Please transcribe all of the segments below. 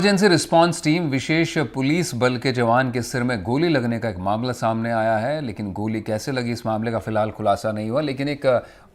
Emergency response team विशेष police बल के जवान के सिर में गोली लगने का एक मामला सामने आया है, लेकिन गोली कैसे लगी इस मामले का फिलहाल खुलासा नहीं हुआ। लेकिन एक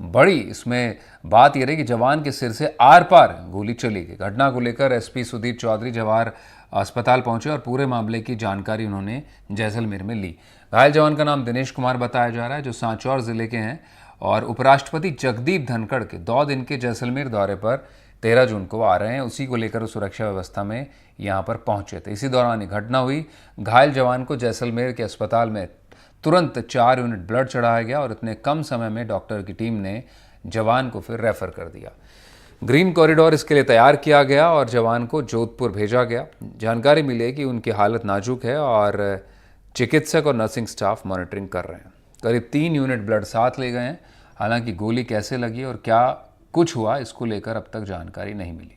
बड़ी इसमें बात यह रही कि जवान के सिर से आर पार गोली चली गई। घटना को लेकर एसपी सुधीर चौधरी जवाहर अस्पताल पहुंचे और पूरे मामले की जानकारी उन्होंने जैसलमेर में ली। घायल जवान का नाम दिनेश कुमार बताया जा रहा है, जो सांचौर जिले के हैं और उपराष्ट्रपति जगदीप धनखड़ के 2 दिन के जैसलमेर दौरे पर 13 जून को आ रहे हैं। उसी को लेकर सुरक्षा व्यवस्था में यहाँ पर पहुंचे थे। इसी दौरान ही घटना हुई। घायल जवान को जैसलमेर के अस्पताल में तुरंत 4 यूनिट ब्लड चढ़ाया गया और इतने कम समय में डॉक्टर की टीम ने जवान को फिर रेफर कर दिया। ग्रीन कॉरिडोर इसके लिए तैयार किया गया और जवान को जोधपुर भेजा गया। जानकारी मिली है कि उनकी हालत नाजुक है और चिकित्सक और नर्सिंग स्टाफ मॉनिटरिंग कर रहे हैं। करीब 3 यूनिट ब्लड साथ ले गए हैं। हालांकि गोली कैसे लगी और क्या कुछ हुआ, इसको लेकर अब तक जानकारी नहीं मिली।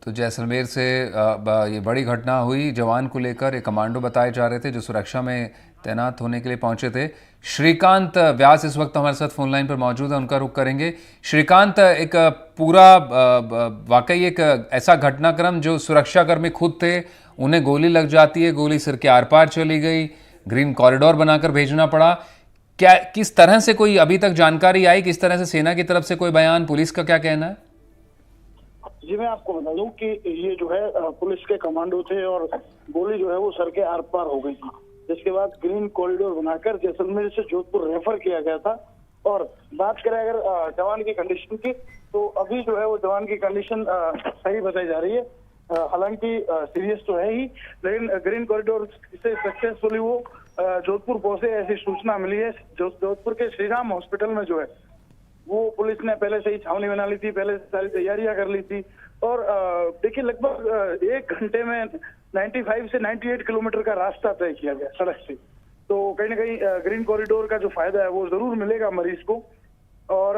तो जैसलमेर से ये बड़ी घटना हुई। जवान को लेकर एक कमांडो बताए जा रहे थे जो सुरक्षा में तैनात होने के लिए पहुंचे थे। श्रीकांत व्यास इस वक्त हमारे साथ फोन लाइन पर मौजूद है, उनका रुख करेंगे। श्रीकांत, एक पूरा वाकई एक ऐसा घटनाक्रम जो सुरक्षाकर्मी खुद थे, उन्हें गोली लग जाती है, गोली सिर के आर पार चली गई, ग्रीन कॉरिडोर बनाकर भेजना पड़ा। क्या किस तरह से कोई अभी तक जानकारी आई, किस तरह से सेना की तरफ से कोई बयान, पुलिस का क्या कहना है? जी, मैं आपको बता दूं कि ये जो है पुलिस के कमांडो थे और गोली जो है वो सर के आर पार हो गई थी, जिसके बाद ग्रीन कॉरिडोर बनाकर जैसलमेर से जोधपुर रेफर किया गया था। और बात करें अगर जवान की कंडीशन की, तो अभी जो है वो जवान की कंडीशन सही बताई जा रही है। हालांकि सीरियस तो है ही, लेकिन ग्रीन कॉरिडोर से सक्सेसफुली वो जोधपुर पहुंचे, ऐसी सूचना मिली है। जोधपुर के श्री राम हॉस्पिटल में जो है वो पुलिस ने पहले से ही छावनी बना ली थी, पहले से सारी तैयारियां कर ली थी। और देखिए, लगभग 1 घंटे में 95 से 98 किलोमीटर का रास्ता तय किया गया सड़क से। तो कहीं ना कहीं ग्रीन कॉरिडोर का जो फायदा है वो जरूर मिलेगा मरीज को। और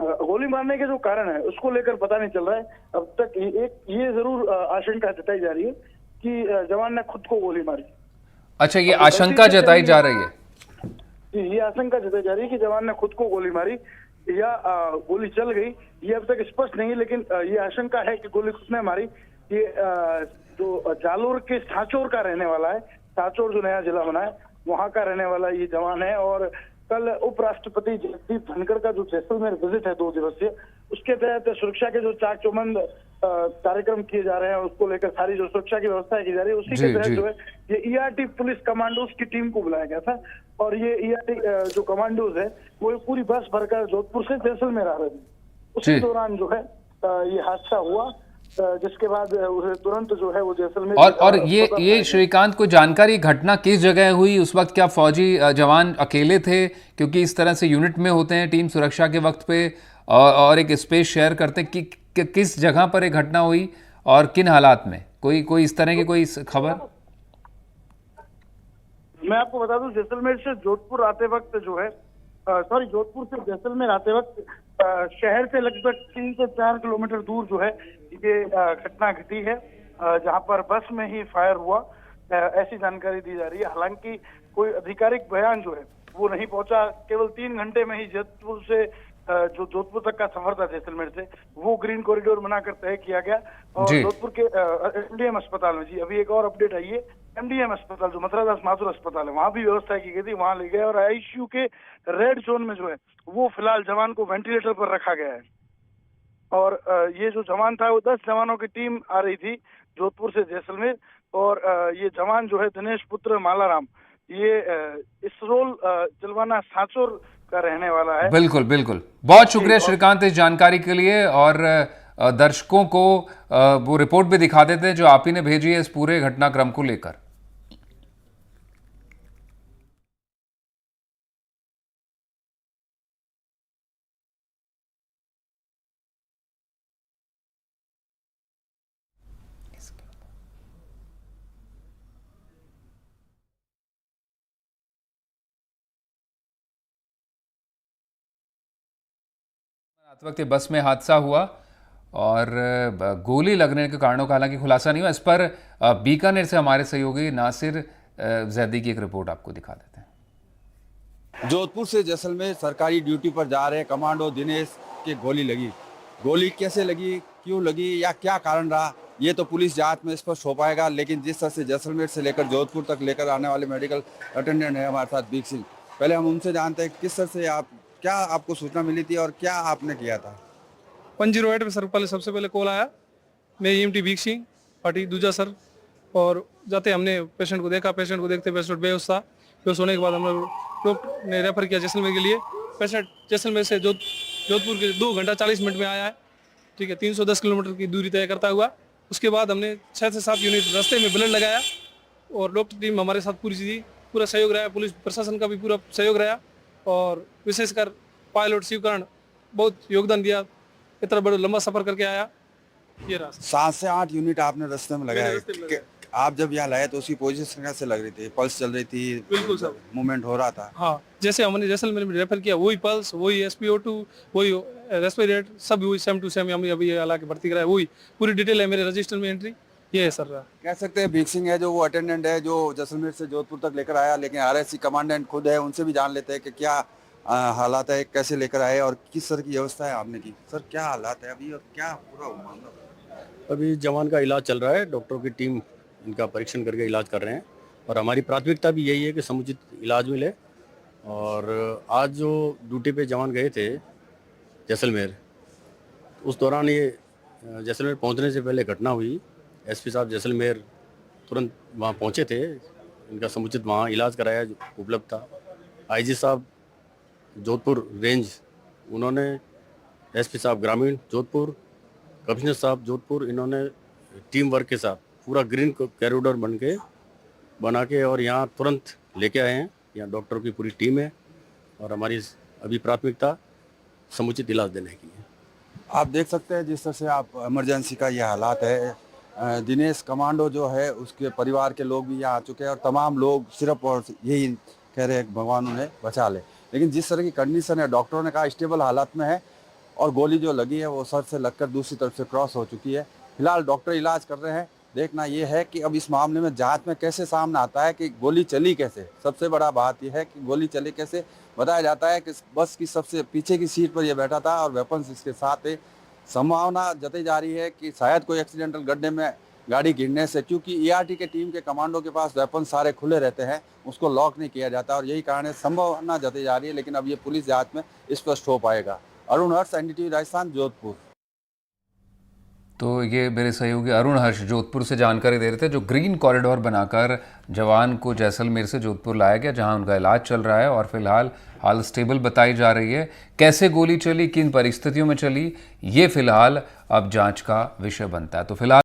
गोली मारने के जो कारण है उसको लेकर पता नहीं चल रहा है अब तक। ये जरूर आशंका जताई जा रही है कि जवान ने खुद को गोली मारी। अच्छा, ये आशंका जताई जा रही है? ये आशंका जताई जा रही है कि जवान ने खुद को गोली मारी या गोली चल गई, ये अब तक स्पष्ट नहीं है। लेकिन ये आशंका है कि गोली किसने मारी। ये जो जालोर के सांचौर का रहने वाला है, सांचौर जो नया जिला बना है वहां का रहने वाला ये जवान है। और कल उपराष्ट्रपति जगदीप धनखड़ का जो जैसलमेर विजिट है 2 दिवसीय, उसके तहत सुरक्षा के जो चाक चौबंद कार्यक्रम किए जा रहे हैं, उसको लेकर सारी जो सुरक्षा की व्यवस्था की जा रही है, उसी के तहत जो है ये ईआरटी पुलिस कमांडोज की टीम को बुलाया गया था। और ये ईआरटी जो कमांडोज है वो पूरी बस भरकर जोधपुर से जैसलमेर आ रहे थे। उसी दौरान जो है ये हादसा हुआ, जिसके बाद उसे तुरंत जो है वो जैसलमेर और ये श्रीकांत को जानकारी, घटना किस जगह हुई, उस वक्त क्या फौजी जवान अकेले थे? क्योंकि इस तरह से यूनिट में होते हैं टीम सुरक्षा के वक्त पे और एक स्पेस शेयर करते हैं कि किस जगह पर एक घटना हुई और किन हालात में? कोई इस तरह की कोई खबर? मैं आपको बता दूं, जैसलमेर से जोधपुर आते वक्त जो है जोधपुर से जैसलमेर आते वक्त शहर से लगभग 3 से 4 किलोमीटर दूर जो है ये घटना घटी है, जहां पर बस में ही फायर हुआ, ऐसी जानकारी दी जा रही है। हालांकि कोई आधिकारिक बयान जो है वो नहीं पहुंचा। केवल 3 घंटे में ही जोधपुर से जो जोधपुर तक का सफर था जैसलमेर से, वो ग्रीन कॉरिडोर बनाकर तय किया गया। और जोधपुर के एमडीएम अस्पताल में, जी अभी एक और अपडेट आई है, एमडीएम अस्पताल जो मथुरा दास माथुर अस्पताल है, वहां भी व्यवस्था की गई थी, वहां ले गए। और आईसीयू के रेड जोन में जो है वो फिलहाल जवान को वेंटिलेटर पर रखा गया है। और ये जो जवान था वो 10 जवानों की टीम आ रही थी जोधपुर से जैसलमेर। और ये जवान जो है दिनेश पुत्र मालाराम, ये इसरोल जलवाना सांचौर का रहने वाला है। बिल्कुल बिल्कुल, बहुत शुक्रिया श्रीकांत इस जानकारी के लिए। और दर्शकों को वो रिपोर्ट भी दिखा देते हैं जो आप ही ने भेजी है इस पूरे घटनाक्रम को लेकर। रात वक्त बस में हादसा हुआ और गोली लगने के कारणों का हालांकि खुलासा नहीं हुआ। इस पर बीकानेर से हमारे सहयोगी नासिर जैदी की एक रिपोर्ट आपको दिखा देते हैं। जोधपुर से जैसलमेर सरकारी ड्यूटी पर जा रहे कमांडो दिनेश के गोली लगी। गोली कैसे लगी, क्यों लगी या क्या कारण रहा, ये तो पुलिस जांच में स्पष्ट हो पाएगा। लेकिन जिस तरह से जैसलमेर से लेकर जोधपुर तक लेकर आने वाले मेडिकल अटेंडेंट है हमारे साथ बीक सिंह, पहले हम उनसे जानते हैं किस तरह से क्या आपको सूचना मिली थी और क्या आपने किया था। 108 पे सर सबसे पहले कॉल आया। मैं EMT बीक सिंह पार्टी दूजा सर, और जाते हमने पेशेंट को देखा। पेशेंट को देखते पेशेंट बेहोश था। बेहोश होने के बाद हम लोग ने रेफर किया जैसलमेर के लिए। पेशेंट जैसलमेर से जोधपुर के 2 घंटा 40 मिनट में आया है। ठीक है, 310 किलोमीटर की दूरी तय करता हुआ। उसके बाद हमने 6 से 7 यूनिट रास्ते में ब्लड लगाया और डॉक्टर टीम हमारे साथ पूरा सहयोग रहा। पुलिस प्रशासन का भी पूरा सहयोग रहा और विशेषकर पायलट शिवकर्ण बहुत योगदान दिया। इतना बड़ा लंबा सफर करके आया। ये रहा 7 से 8 यूनिट आपने रास्ते में लगाया। आप जब यहाँ लाए तो उसकी पोजीशन कैसे लग रही थी? पल्स चल रही थी? बिल्कुल सर, मूवमेंट हो रहा था। हाँ, जैसे हमने जैसलमेर में रेफर किया वही पल्स, वही SpO2, वही रेस्पिरेट, सब वही सेम टू सेम हम अभी हालांकि भर्ती कराया। वही पूरी डिटेल है मेरे रजिस्टर में एंट्री। ये है सर। कह सकते हैं बीक सिंह है जो वो अटेंडेंट है जो जैसलमेर से जोधपुर तक लेकर आया, लेकिन RSC कमांडेंट खुद है। उनसे भी जान लेते हैं कि क्या हालात है, कैसे लेकर आए और किस तरह की व्यवस्था है आपने की। सर क्या हालात है अभी और क्या पूरा मामला? अभी जवान का इलाज चल रहा है। डॉक्टरों की टीम इनका परीक्षण करके इलाज कर रहे हैं और हमारी प्राथमिकता भी यही है कि समुचित इलाज मिले। और आज जो ड्यूटी पे जवान गए थे जैसलमेर, उस दौरान ये जैसलमेर पहुंचने से पहले घटना हुई। SP साहब जैसलमेर तुरंत वहाँ पहुँचे थे, इनका समुचित वहाँ इलाज कराया उपलब्ध था। IG साहब जोधपुर रेंज, उन्होंने SP साहब ग्रामीण जोधपुर, कमिश्नर साहब जोधपुर, इन्होंने टीम वर्क के साथ पूरा ग्रीन कॉरिडोर बना के और यहाँ तुरंत लेके आए हैं। यहाँ डॉक्टरों की पूरी टीम है और हमारी अभी प्राथमिकता समुचित इलाज देने की है। आप देख सकते हैं जिस तरह से आप इमरजेंसी का ये हालात है। दिनेश कमांडो जो है उसके परिवार के लोग भी यहाँ आ चुके हैं और तमाम लोग सिर्फ और यही कह रहे हैं भगवान उन्हें बचा ले। लेकिन जिस तरह की कंडीशन है, डॉक्टरों ने कहा स्टेबल हालात में है और गोली जो लगी है वो सर से लगकर दूसरी तरफ से क्रॉस हो चुकी है। फिलहाल डॉक्टर इलाज कर रहे हैं। देखना ये है कि अब इस मामले में जांच में कैसे सामने आता है कि गोली चली कैसे। सबसे बड़ा बात यह है कि गोली चली कैसे। बताया जाता है कि बस की सबसे पीछे की सीट पर यह बैठा था और वेपन्स इसके साथ है। संभावना जताई जा रही है कि शायद कोई एक्सीडेंटल गड्ढे में गाड़ी गिरने से, क्योंकि ERT के टीम के कमांडो के पास वेपन सारे खुले रहते हैं, उसको लॉक नहीं किया जाता और यही कारण है। संभावना जताई जा रही है, लेकिन अब ये पुलिस जांच में स्पष्ट हो पाएगा। अरुण हर्ष, NDTV राजस्थान, जोधपुर। तो ये मेरे सहयोगी अरुण हर्ष जोधपुर से जानकारी दे रहे थे। जो ग्रीन कॉरिडोर बनाकर जवान को जैसलमेर से जोधपुर लाया गया, जहां उनका इलाज चल रहा है और फिलहाल हाल स्टेबल बताई जा रही है। कैसे गोली चली, किन परिस्थितियों में चली, ये फिलहाल अब जांच का विषय बनता है। तो फिलहाल